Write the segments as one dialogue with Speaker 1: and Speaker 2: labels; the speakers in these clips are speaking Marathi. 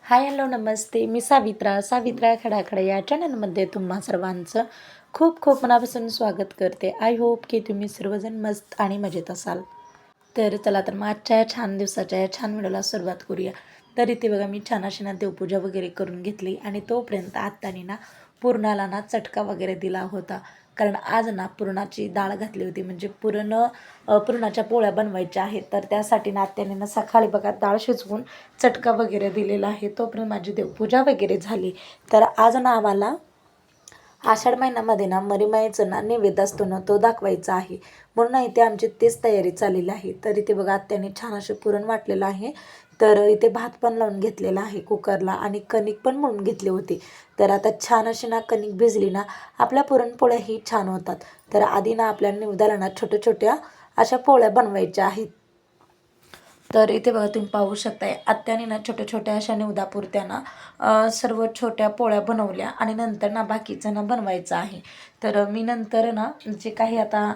Speaker 1: हाय हॅलो नमस्ते. मी सावित्रा खडाखडा या चॅनलमध्ये तुम्हा सर्वांचं खूप खूप मनापासून स्वागत करते. आय होप की तुम्ही सर्वजण मस्त आणि मजेत असाल. तर चला तर मग आजच्या या छान दिवसाच्या या छान व्हिडिओला सुरुवात करूया. तर इथे बघा मी छान अशी ना देवपूजा वगैरे करून घेतली आणि तोपर्यंत आत्याने ना पुरणाला ना चटका वगैरे दिला होता. कारण आज ना पुरणाची डाळ घातली होती, म्हणजे पुरणाच्या पोळ्या बनवायच्या आहेत. तर त्यासाठी ना आत्याने ना सकाळी बघा डाळ शिजवून चटका वगैरे दिलेला आहे. तोपर्यंत माझी देवपूजा वगैरे झाली. तर आज ना आम्हाला आषाढ महिन्यामध्ये ना मरीमाईचं ना नैवेद्य असतो ना तो दाखवायचा आहे, म्हणून इथे आमची तेच तयारी चाललेली आहे. तर इथे बघा आत्याने छान असे पुरण वाटलेलं आहे. तर इथे भात पण लावून घेतलेला आहे कुकरला आणि कणिक पण मळून घेतली होती. तर आता छान अशी ना कणिक भिजली ना आपल्या पुरणपोळ्याही छान होतात. तर आधी ना आपल्या निवदाला ना छोट्या छोट्या अशा पोळ्या बनवायच्या आहेत. तर इथे बघा तुम्ही पाहू शकताय आत्याने ना छोट्या छोट्या अशा निवदापुरत्या ना सर्व छोट्या पोळ्या बनवल्या आणि नंतर ना बाकीचं ना बनवायचं आहे. तर मी नंतर ना जे काही आता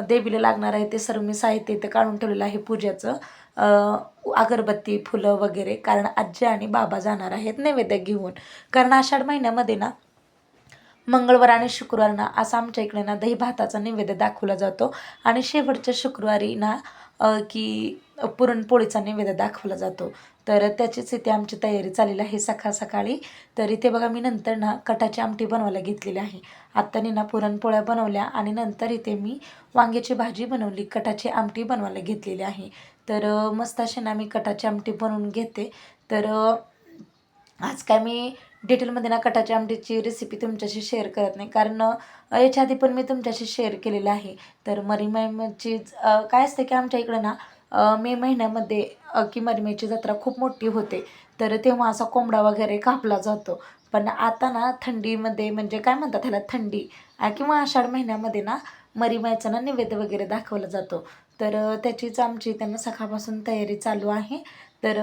Speaker 1: देवीला लागणार आहे ते सर्व मी साहित्य इथे काढून ठेवलेलं आहे पूजेचं. अगरबत्ती फुलं वगैरे, कारण आजी आणि बाबा जाणार आहेत नैवेद्य घेऊन. कारण आषाढ महिन्यामध्ये ना मंगळवार आणि शुक्रवार ना असा आमच्या इकडे ना दही भाताचा नैवेद्य दाखवला जातो आणि शेवटच्या शुक्रवारी ना की पुरणपोळीचा नैवेद्य दाखवला जातो. तर त्याचीच इथे आमची तयारी चाललेली आहे सकाळी. तर इथे बघा मी नंतर ना कटाची आमटी बनवायला घेतलेली आहे. आत्तानी ना पुरणपोळ्या बनवल्या आणि नंतर इथे मी वांग्याची भाजी बनवली, कटाची आमटी बनवायला घेतलेली आहे. तर मस्त अशी ना मी कटाची आमटी बनवून घेते. तर आज काय मी डिटेलमध्ये ना कटाच्या आमटीची रेसिपी तुमच्याशी शेअर करत नाही, कारण याच्या आधी पण मी तुमच्याशी शेअर केलेलं आहे. तर मरीमाईची काय असते की आमच्या इकडे ना मे महिन्यामध्ये की मरीमाईची जत्रा खूप मोठी होते. तर तेव्हा असा कोंबडा वगैरे कापला जातो. पण आता ना थंडीमध्ये, म्हणजे काय म्हणतात ह्याला, थंडी किंवा आषाढ महिन्यामध्ये ना मरीमाईचा ना नैवेद्य वगैरे दाखवला जातो. तर त्याचीच आमची त्यांना सकाळपासून तयारी चालू आहे. तर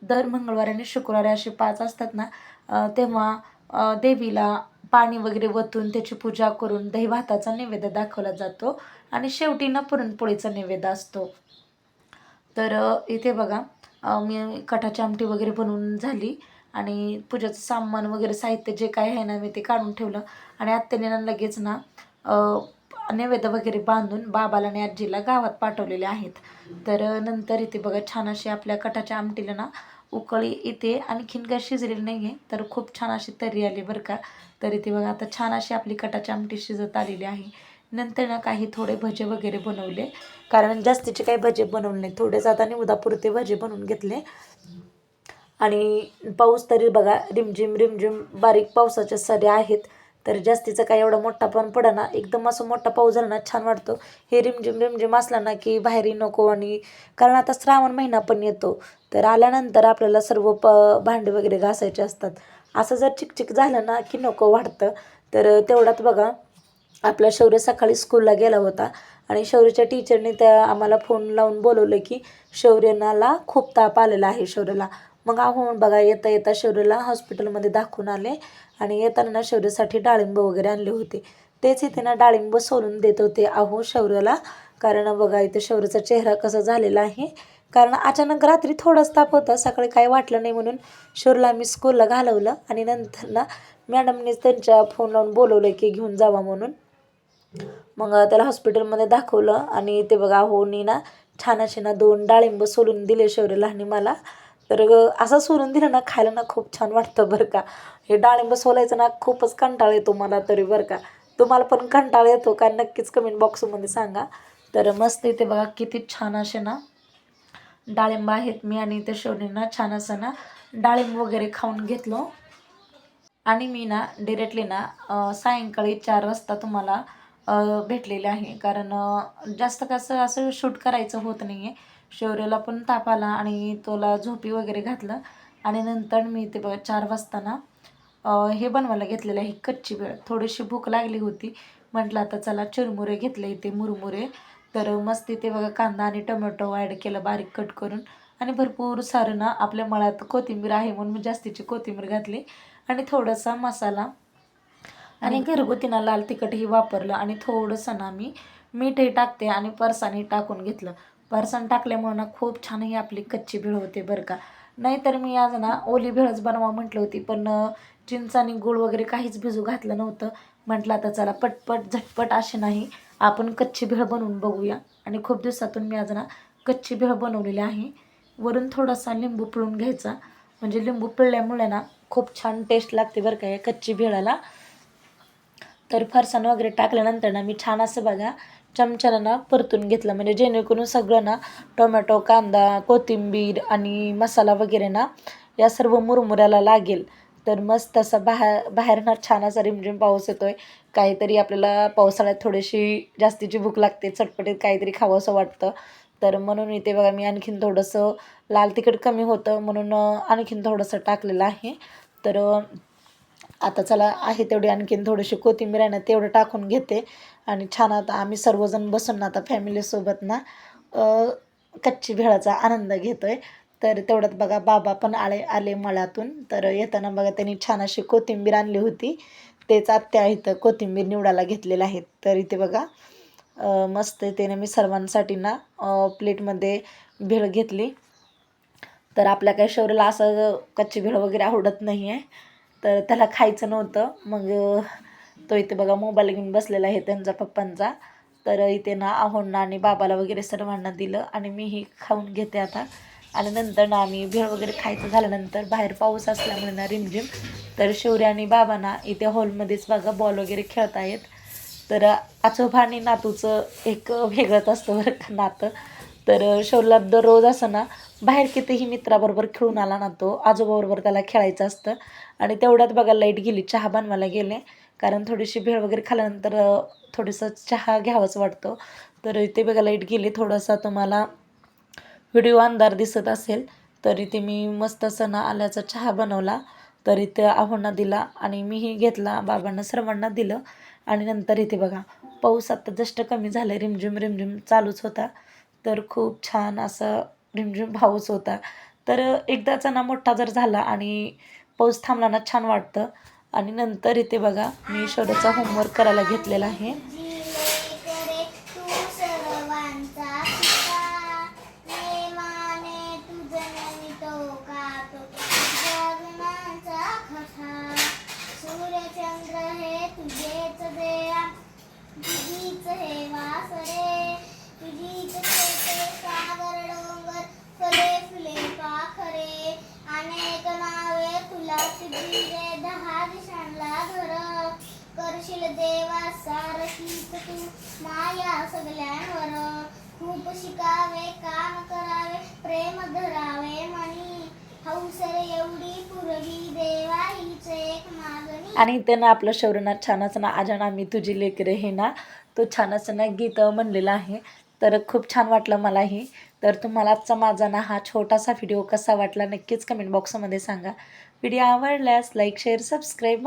Speaker 1: दर मंगळवारी आणि शुक्रवारी असे 5 असतात ना तेव्हा देवीला पाणी वगैरे वतून त्याची पूजा करून दही भाताचा नैवेद्य दाखवला जातो आणि शेवटी ना पुरणपोळीचा नैवेद्य असतो. तर इथे बघा मी कटाची आमटी वगैरे बनवून झाली आणि पूजेचं सामान वगैरे साहित्य जे काय आहे ना मी ते काढून ठेवलं आणि आत्याने ना लगेच ना नैवेद्य वगैरे बांधून बाबाला आणि आजीला गावात पाठवलेले आहेत. तर नंतर इथे बघा छान अशी आपल्या कटाच्या आमटीला ना उकळी इथे आणखीन काय शिजलेली नाही आहे, तर खूप छान अशी तर्री आली बरं का. तर इथे बघा आता छान अशी आपली कटाची आमटी शिजत आलेली आहे. नंतर ना काही थोडे भजे वगैरे बनवले, कारण जास्तीचे काही भजे बनवले नाही, थोडेच आता निवदापुरते भजे बनवून घेतले. आणि पाऊस तरी बघा रिमझिम रिमझिम बारीक पावसाच्या सऱ्या आहेत. तर जास्तीचा काही एवढा मोठा पण पडा, एकदम असं मोठा पाऊस झाला ना छान वाटतो. हे रिमझिम रिमझिम असला ना की बाहेरही नको, आणि कारण आता श्रावण महिना पण येतो. तर आल्यानंतर आपल्याला सर्व भांडे वगैरे घासायचे असतात. असं जर चिकचिक झालं ना की नको वाटतं. तर तेवढ्यात बघा आपला शौर्य सकाळी स्कूलला गेला होता आणि शौर्यच्या टीचरने त्या आम्हाला फोन लावून बोलवलं की शौर्यनाला खूप ताप आलेला आहे शौर्यला. मग बघा येता येता शौर्यला हॉस्पिटलमध्ये दाखवून आले आणि येताना ना शौर्यासाठी डाळिंब वगैरे आणले होते. तेच इथे ना डाळिंब सोलून देत होते शौर्याला. कारण बघा इथे शौर्याचा चेहरा कसा झालेला आहे, कारण अचानक रात्री थोडाच ताप होता, सकाळी काही वाटलं नाही म्हणून शौर्यला मी स्कूलला घालवलं आणि नंतर ना मॅडमनेच त्यांच्या फोन लावून बोलवलं की घेऊन जावा म्हणून. मग त्याला हॉस्पिटलमध्ये दाखवलं आणि ते बघा नी ना छान असे ना 2 डाळिंब सोलून दिले शौर्यला आणि मला. तर असं सोलून दिलं ना खायला ना खूप छान वाटतं बरं का. हे डाळिंब सोलायचं ना खूपच कंटाळा येतो मला तरी बरं का. तुम्हाला पण कंटाळा येतो का नक्कीच कमेंट बॉक्समध्ये सांगा. तर मस्त इथे बघा किती छान असे ना डाळिंब आहेत. मी आणि ते शौर्यना छान असं ना डाळिंब वगैरे खाऊन घेतलो आणि मी ना डिरेक्टली ना सायंकाळी 4 वाजता तुम्हाला भेटलेले आहे. कारण जास्त कसं असं शूट करायचं होत नाही आहे. शौर्याला पण ताप आला आणि तुला झोपी वगैरे घातलं आणि नंतर मी ते बघा 4 वाजता ना हे बनवायला घेतलेलं आहे कच्ची भेळ. थोडीशी भूक लागली होती, म्हटलं आता चला चिरमुरे घेतले इथे मुरमुरे. तर मस्त इथे बघा कांदा आणि टोमॅटो ॲड केलं बारीक कट करून आणि भरपूर सारं ना आपल्या मळ्यात कोथिंबीर आहे म्हणून मी जास्तीची कोथिंबीर घातली आणि थोडासा मसाला आणि घरगुती ना लाल तिखटही वापरलं आणि थोडंसं ना मी मीठही टाकते आणि फरसाणही टाकून घेतलं. फरसाण टाकल्यामुळं ना खूप छान ही आपली कच्ची भेळ होते बरं का. नाहीतर मी आज ना ओली भेळच बनवा म्हटली होती, पण चिंच आणि गूळ वगैरे काहीच भिजू घातलं नव्हतं. म्हटलं आता चला पटपट झटपट अशी नाही, आपण कच्ची भेळ बनवून बघूया. आणि खूप दिवसातून मी आज ना कच्ची भेळ बनवलेली आहे. वरून थोडासा लिंबू पिळून घ्यायचा, म्हणजे लिंबू पिळल्यामुळे ना खूप छान टेस्ट लागते बरं का या कच्ची भेळाला. तर फरसाण वगैरे टाकल्यानंतर ना मी छान असं बघा चमच्यानं ना परतून घेतलं, म्हणजे जेणेकरून सगळं ना टोमॅटो, कांदा, कोथिंबीर आणि मसाला वगैरे ना या सर्व मुरमुऱ्याला लागेल. तर मस्त असं बाहेर ना छान असा रिमझिम पाऊस येतो आहे. काहीतरी आपल्याला पावसाळ्यात थोडीशी जास्तीची भूक लागते, चटपटीत काहीतरी खावंसं वाटतं. तर म्हणून इथे बघा मी आणखीन थोडंसं लाल तिखट कमी होतं म्हणून आणखीन थोडंसं टाकलेलं आहे. तर आता चला आहे तेवढी आणखीन थोडीशी कोथिंबीर आहे ना तेवढं टाकून घेते. आणि छान आता आम्ही सर्वजण बसून ना आता फॅमिलीसोबत ना कच्ची भेळाचा आनंद घेतो आहे. तर तेवढ्यात बघा बाबा पण आले मळ्यातून. तर येताना बघा त्यांनी छान अशी कोथिंबीर आणली होती. तेच आत्या इथं कोथिंबीर निवडायला घेतलेलं आहेत. तर इथे बघा मस्त त्याने मी सर्वांसाठी ना प्लेटमध्ये भेळ घेतली. तर आपल्या काही शौर्याला असं कच्ची भेळ वगैरे आवडत नाही आहे, तर त्याला खायचं नव्हतं. मग तो इथे बघा मोबाईल घेऊन बसलेला आहे त्यांचा पप्पांचा. तर इथे ना आहोंना आणि बाबाला वगैरे सर्वांना दिलं आणि मीही खाऊन घेते आता. आणि नंतर ना आम्ही भेळ वगैरे खायचं झाल्यानंतर बाहेर पाऊस असल्यामुळे ना रिमझिम, तर शौर्य आणि बाबा ना इथे हॉलमध्येच बघा बॉल वगैरे खेळत आहेत. तर आजोबा आणि नातूचं एक वेगळंच असतं बरं का नातं. तर शौर्यला दररोज असं ना बाहेर कितीही मित्राबरोबर खेळून आला ना तो आजोबाबरोबर त्याला खेळायचं असतं. आणि तेवढ्यात बघा लाईट गेली, चहा बनवायला गेले, कारण थोडीशी भेळ वगैरे खाल्ल्यानंतर थोडंसं चहा घ्यावंच वाटतो. तर इथे बघा लाईट गेली, थोडासा तुम्हाला व्हिडिओ अंधार दिसत असेल. तर इथे मी मस्त असं ना आल्याचा चहा बनवला. तर इथे आहोंना दिला आणि मीही घेतला, बाबांना सर्वांना दिलं. आणि नंतर इथे बघा पाऊस आता जस्ट कमी झालं, रिमझिम रिमझिम चालूच होता. तर खूप छान असं रिमझिम पाऊस होता. तर एकदाचा ना मोठा जर झाला आणि पाऊस थांबला ना छान वाटतं. आणि नंतर इथे बघा मी शौर्याचा होमवर्क करायला घेतलेला आहे.
Speaker 2: तुझीच हे वासरे, तुझीच शेते सागर डोंगर, फळे फुले पाखरे, अनेक नावे तुला तुझी रे, 10 दिशांना घर. करशील देवा सारखीच तू माया सगळ्यांवर. खूप शिकावे, काम करावे, प्रेम धरावे मनी, हौसर एवढी पुरवी देवा हीच एक मागणी.
Speaker 1: आणि इथे ना आपलं शौर्यनाथ छानच ना आजना मी तुझी लेकरे हे ना तो छानच ना गीत म्हणलेला आहे. तर खूप छान वाटलं मलाही. तर तुम्हाला आजचा माझा ना हा छोटासा व्हिडिओ कसा वाटला नक्कीच कमेंट बॉक्समध्ये सांगा. व्हिडिओ आवडल्यास लाईक शेअर सबस्क्राईब